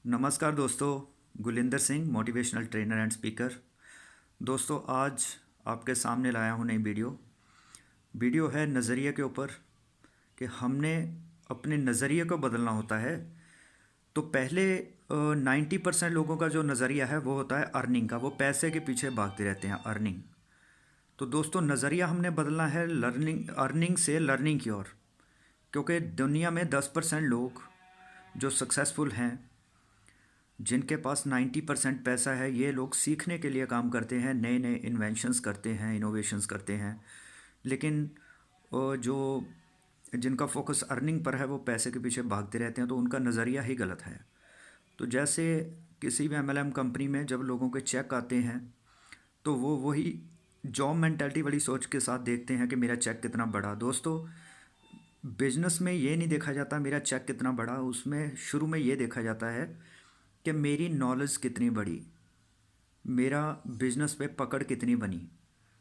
नमस्कार दोस्तों। Gulinder Singh, motivational trainer and speaker. दोस्तों, आज आपके सामने लाया हूँ नई वीडियो है नज़रिए के ऊपर कि हमने अपने नज़रिए को बदलना होता है। तो पहले 90% लोगों का जो नज़रिया है वो होता है अर्निंग का। वो पैसे के पीछे भागते रहते हैं, अर्निंग। तो दोस्तों, नज़रिया हमने बदलना है अर्निंग से लर्निंग की ओर। क्योंकि दुनिया में 10% लोग जो सक्सेसफुल हैं, जिनके पास 90% पैसा है, ये लोग सीखने के लिए काम करते हैं, नए नए इन्वेंशंस करते हैं, इनोवेशंस करते हैं। लेकिन जो जिनका फोकस अर्निंग पर है वो पैसे के पीछे भागते रहते हैं, तो उनका नज़रिया ही गलत है। तो जैसे किसी भी एमएलएम कंपनी में जब लोगों के चेक आते हैं, तो वो वही जॉब मेंटालिटी वाली सोच के साथ देखते हैं कि मेरा चेक कितना बड़ा। दोस्तों, बिजनेस में ये नहीं देखा जाता मेरा चेक कितना बड़ा, उसमें शुरू में ये देखा जाता है कि मेरी नॉलेज कितनी बड़ी, मेरा बिजनेस पे पकड़ कितनी बनी।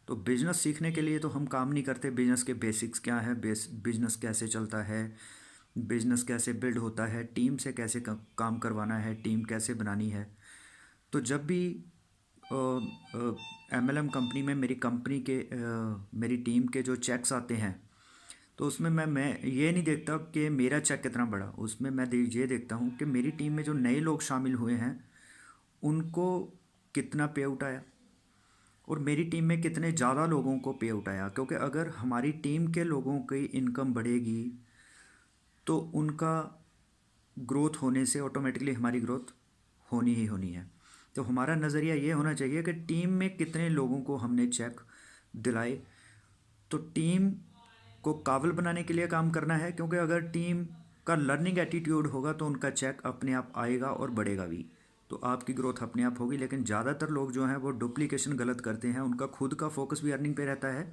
तो बिजनेस सीखने के लिए तो हम काम नहीं करते, बिजनेस के बेसिक्स क्या है, बिजनेस कैसे चलता है, बिजनेस कैसे बिल्ड होता है, टीम से कैसे काम करवाना है, टीम कैसे बनानी है। तो जब भी एमएलएम कंपनी में मेरी टीम के जो चेक्स आते हैं, तो उसमें मैं ये नहीं देखता कि मेरा चेक कितना बड़ा, उसमें मैं ये देखता हूँ कि मेरी टीम में जो नए लोग शामिल हुए हैं उनको कितना पे आउट आया, और मेरी टीम में कितने ज़्यादा लोगों को पे आउट आया। क्योंकि अगर हमारी टीम के लोगों की इनकम बढ़ेगी तो उनका ग्रोथ होने से ऑटोमेटिकली हमारी ग्रोथ होनी ही होनी है। तो हमारा नज़रिया ये होना चाहिए कि टीम में कितने लोगों को हमने चेक दिलाए। तो टीम को काबिल बनाने के लिए काम करना है, क्योंकि अगर टीम का लर्निंग एटीट्यूड होगा तो उनका चेक अपने आप आएगा और बढ़ेगा भी, तो आपकी ग्रोथ अपने आप होगी। लेकिन ज़्यादातर लोग जो हैं वो डुप्लीकेशन गलत करते हैं, उनका खुद का फोकस भी अर्निंग पे रहता है,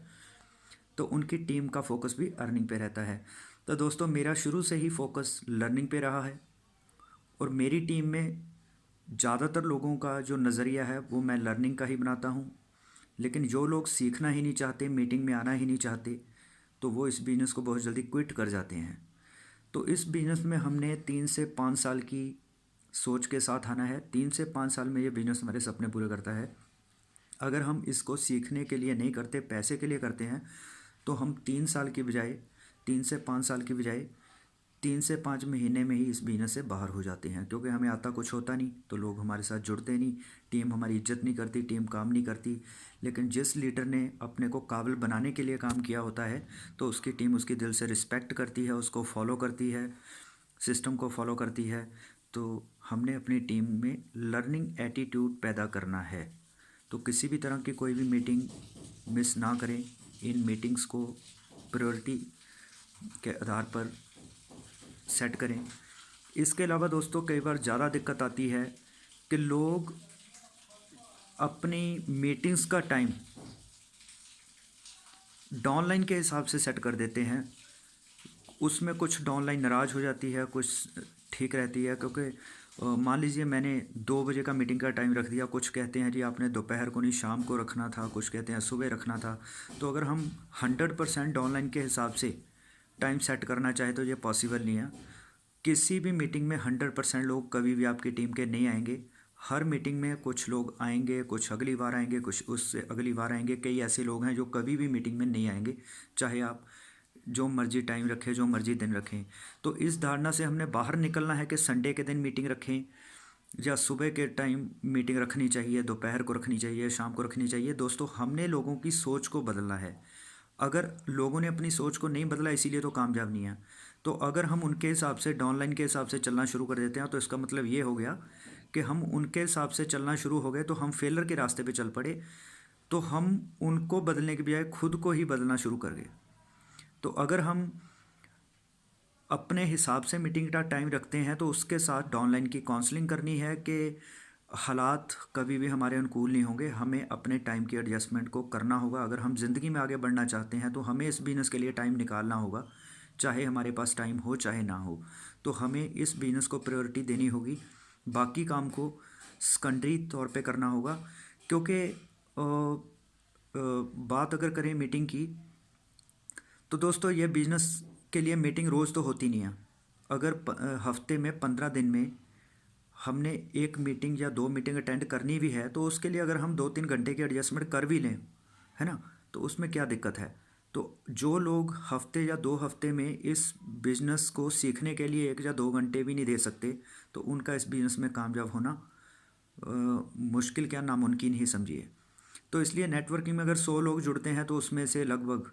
तो उनकी टीम का फोकस भी अर्निंग पे रहता है। तो दोस्तों, मेरा शुरू से ही फोकस लर्निंग पे रहा है, और मेरी टीम में ज़्यादातर लोगों का जो नज़रिया है वो मैं लर्निंग का ही बनाता हूँ। लेकिन जो लोग सीखना ही नहीं चाहते, मीटिंग में आना ही नहीं चाहते, तो वो इस बिज़नेस को बहुत जल्दी क्विट कर जाते हैं। तो इस बिज़नेस में हमने 3 से 5 साल की सोच के साथ आना है। 3 से 5 साल में ये बिज़नेस हमारे सपने पूरे करता है। अगर हम इसको सीखने के लिए नहीं करते, पैसे के लिए करते हैं, तो हम 3 साल की बजाय 3 से 5 साल की बजाय 3 से 5 महीने में ही इस बिज़नेस से बाहर हो जाते हैं। क्योंकि हमें आता कुछ होता नहीं, तो लोग हमारे साथ जुड़ते नहीं, टीम हमारी इज्जत नहीं करती, टीम काम नहीं करती। लेकिन जिस लीडर ने अपने को काबिल बनाने के लिए काम किया होता है, तो उसकी टीम उसकी दिल से रिस्पेक्ट करती है, उसको फॉलो करती है, सिस्टम को फॉलो करती है। तो हमने अपनी टीम में लर्निंग एटीट्यूड पैदा करना है। तो किसी भी तरह की कोई भी मीटिंग मिस ना करें, इन मीटिंग्स को प्रायोरिटी के आधार पर सेट करें। इसके अलावा दोस्तों, कई बार ज़्यादा दिक्कत आती है कि लोग अपनी मीटिंग्स का टाइम डाउनलाइन के हिसाब से सेट कर देते हैं। उसमें कुछ डाउनलाइन नाराज़ हो जाती है, कुछ ठीक रहती है। क्योंकि मान लीजिए मैंने 2 बजे का मीटिंग का टाइम रख दिया, कुछ कहते हैं जी आपने दोपहर को नहीं शाम को रखना था, कुछ कहते हैं सुबह रखना था। तो अगर हम 100% डाउनलाइन के हिसाब से टाइम सेट करना चाहे तो ये पॉसिबल नहीं है। किसी भी मीटिंग में 100% लोग कभी भी आपकी टीम के नहीं आएंगे। हर मीटिंग में कुछ लोग आएंगे, कुछ अगली बार आएंगे, कुछ उससे अगली बार आएंगे। कई ऐसे लोग हैं जो कभी भी मीटिंग में नहीं आएंगे, चाहे आप जो मर्जी टाइम रखें, जो मर्जी दिन रखें। तो इस धारणा से हमने बाहर निकलना है कि संडे के दिन मीटिंग रखें, या सुबह के टाइम मीटिंग रखनी चाहिए, दोपहर को रखनी चाहिए, शाम को रखनी चाहिए। दोस्तों, हमने लोगों की सोच को बदलना है। अगर लोगों ने अपनी सोच को नहीं बदला, इसीलिए तो कामयाब नहीं है। तो अगर हम उनके हिसाब से डाउनलाइन के हिसाब से चलना शुरू कर देते हैं, तो इसका मतलब ये हो गया कि हम उनके हिसाब से चलना शुरू हो गए, तो हम फेलर के रास्ते पे चल पड़े। तो हम उनको बदलने के बजाय खुद को ही बदलना शुरू कर गए। तो अगर हम अपने हिसाब से मीटिंग का टाइम रखते हैं, तो उसके साथ डाउनलाइन की काउंसलिंग करनी है कि हालात कभी भी हमारे अनुकूल नहीं होंगे, हमें अपने टाइम की एडजस्टमेंट को करना होगा। अगर हम ज़िंदगी में आगे बढ़ना चाहते हैं तो हमें इस बिज़नेस के लिए टाइम निकालना होगा, चाहे हमारे पास टाइम हो चाहे ना हो। तो हमें इस बिज़नेस को प्रायोरिटी देनी होगी, बाकी काम को सेकेंडरी तौर पे करना होगा। क्योंकि बात अगर करें मीटिंग की, तो दोस्तों ये बिज़नेस के लिए मीटिंग रोज़ तो होती नहीं है। अगर हफ्ते में 15 दिन में हमने एक मीटिंग या 2 मीटिंग अटेंड करनी भी है तो उसके लिए अगर हम 2-3 घंटे की एडजस्टमेंट कर भी लें, है ना, तो उसमें क्या दिक्कत है। तो जो लोग हफ्ते या 2 हफ्ते में इस बिज़नेस को सीखने के लिए 1 या 2 घंटे भी नहीं दे सकते, तो उनका इस बिज़नेस में कामयाब होना मुश्किल क्या नामुमकिन ही समझिए। तो इसलिए नेटवर्किंग में अगर 100 लोग जुड़ते हैं तो उसमें से लगभग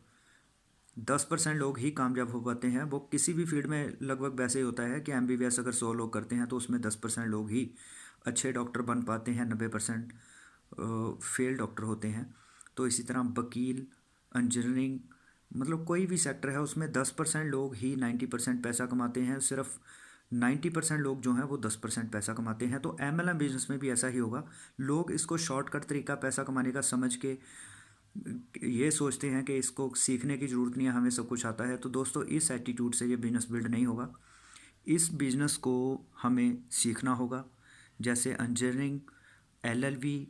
10% लोग ही कामयाब हो पाते हैं। वो किसी भी फील्ड में लगभग वैसे ही होता है कि एमबीबीएस अगर 100 लोग करते हैं तो उसमें 10% लोग ही अच्छे डॉक्टर बन पाते हैं, 90% फेल डॉक्टर होते हैं। तो इसी तरह वकील, इंजीनियरिंग, मतलब कोई भी सेक्टर है उसमें 10% लोग ही 90% पैसा कमाते हैं। सिर्फ 90% लोग जो हैं वो 10% पैसा कमाते हैं। तो एमएलएम बिजनेस में भी ऐसा ही होगा। लोग इसको शॉर्टकट तरीका पैसा कमाने का समझ के ये सोचते हैं कि इसको सीखने की ज़रूरत नहीं है, हमें सब कुछ आता है। तो दोस्तों, इस एटीट्यूड से ये बिज़नेस बिल्ड नहीं होगा। इस बिज़नेस को हमें सीखना होगा। जैसे इंजीनियरिंग, एलएलबी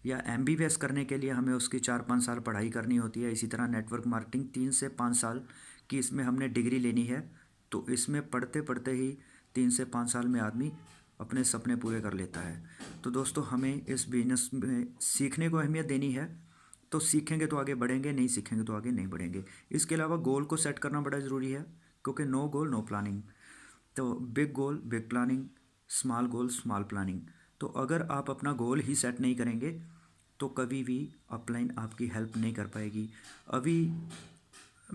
या एमबीबीएस करने के लिए हमें उसकी 4-5 साल पढ़ाई करनी होती है। इसी तरह नेटवर्क मार्केटिंग 3 से 5 साल की इसमें हमने डिग्री लेनी है। तो इसमें पढ़ते पढ़ते ही 3 से 5 साल में आदमी अपने सपने पूरे कर लेता है। तो दोस्तों, हमें इस बिज़नेस में सीखने को अहमियत देनी है। तो सीखेंगे तो आगे बढ़ेंगे, नहीं सीखेंगे तो आगे नहीं बढ़ेंगे। इसके अलावा गोल को सेट करना बड़ा ज़रूरी है, क्योंकि नो गोल नो प्लानिंग। तो big goal big planning, small goal small planning. तो अगर आप अपना गोल ही सेट नहीं करेंगे तो कभी भी अपलाइन आपकी हेल्प नहीं कर पाएगी। अभी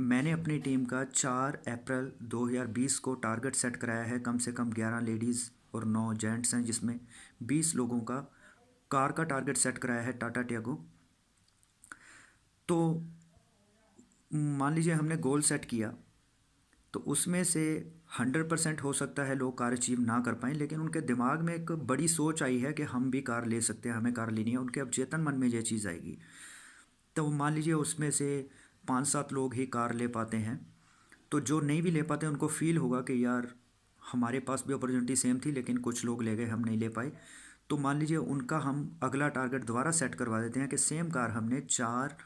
मैंने अपनी टीम का 4 अप्रैल 2020 को टारगेट सेट कराया है। कम से कम 11 लेडीज़ और 9 जेंट्स हैं, जिसमें 20 लोगों का कार का टारगेट सेट कराया है, टाटा टियागो। तो मान लीजिए हमने गोल सेट किया, तो उसमें से 100% हो सकता है लोग कार अचीव ना कर पाएँ, लेकिन उनके दिमाग में एक बड़ी सोच आई है कि हम भी कार ले सकते हैं, हमें कार लेनी है। उनके अब चेतन मन में ये चीज़ आएगी। तो मान लीजिए उसमें से 5-7 लोग ही कार ले पाते हैं। तो जो नहीं भी ले पाते उनको फील होगा कि यार, हमारे पास भी अपॉर्चुनिटी सेम थी लेकिन कुछ लोग ले गए, हम नहीं ले पाए। तो मान लीजिए उनका हम अगला टारगेट दोबारा सेट करवा देते हैं कि सेम कार हमने 4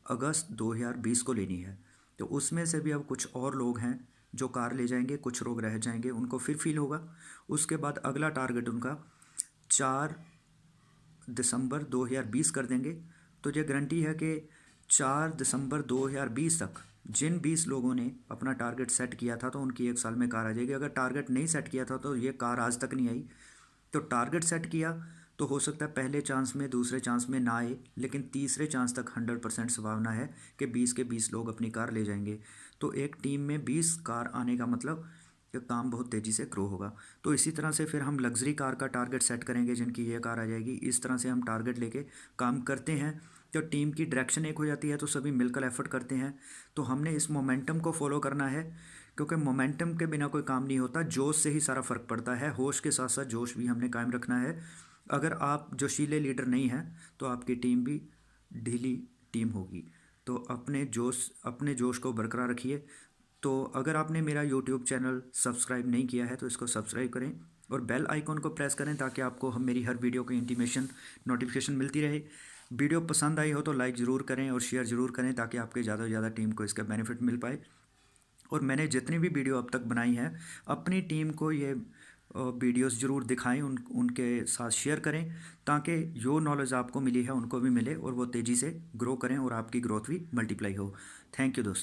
अगस्त 2020 को लेनी है। तो उसमें से भी अब कुछ और लोग हैं जो कार ले जाएंगे, कुछ लोग रह जाएंगे, उनको फिर फील होगा। उसके बाद अगला टारगेट उनका 4 दिसंबर 2020 कर देंगे। तो ये गारंटी है कि 4 दिसंबर 2020 तक जिन 20 लोगों ने अपना टारगेट सेट किया था तो उनकी 1 साल में कार आ जाएगी। अगर टारगेट नहीं सेट किया था तो ये कार आज तक नहीं आई। तो टारगेट सेट किया तो हो सकता है पहले चांस में, दूसरे चांस में ना आए, लेकिन तीसरे चांस तक 100% संभावना है कि 20 के 20 लोग अपनी कार ले जाएंगे। तो एक टीम में 20 कार आने का मतलब कि काम बहुत तेज़ी से ग्रो होगा। तो इसी तरह से फिर हम लग्जरी कार का टारगेट सेट करेंगे जिनकी ये कार आ जाएगी। इस तरह से हम टारगेट लेके काम करते हैं। तो टीम की डायरेक्शन एक हो जाती है, तो सभी मिलकर एफर्ट करते हैं। तो हमने इस मोमेंटम को फॉलो करना है, क्योंकि मोमेंटम के बिना कोई काम नहीं होता। जोश से ही सारा फ़र्क पड़ता है। होश के साथ साथ जोश भी हमने कायम रखना है। अगर आप जोशीले लीडर नहीं हैं तो आपकी टीम भी ढीली टीम होगी। तो अपने जोश को बरकरार रखिए। तो अगर आपने मेरा यूट्यूब चैनल सब्सक्राइब नहीं किया है तो इसको सब्सक्राइब करें और बेल आइकॉन को प्रेस करें, ताकि आपको हम मेरी हर वीडियो की इंटीमेशन नोटिफिकेशन मिलती रहे। वीडियो पसंद आई हो तो लाइक ज़रूर करें और शेयर ज़रूर करें, ताकि आपके ज़्यादा से ज़्यादा टीम को इसका बेनिफिट मिल पाए। और मैंने जितनी भी वीडियो अब तक बनाई हैं, अपनी टीम को ये वीडियोस ज़रूर दिखाएं, उनके साथ शेयर करें, ताकि जो नॉलेज आपको मिली है उनको भी मिले और वो तेज़ी से ग्रो करें और आपकी ग्रोथ भी मल्टीप्लाई हो। थैंक यू दोस्तों।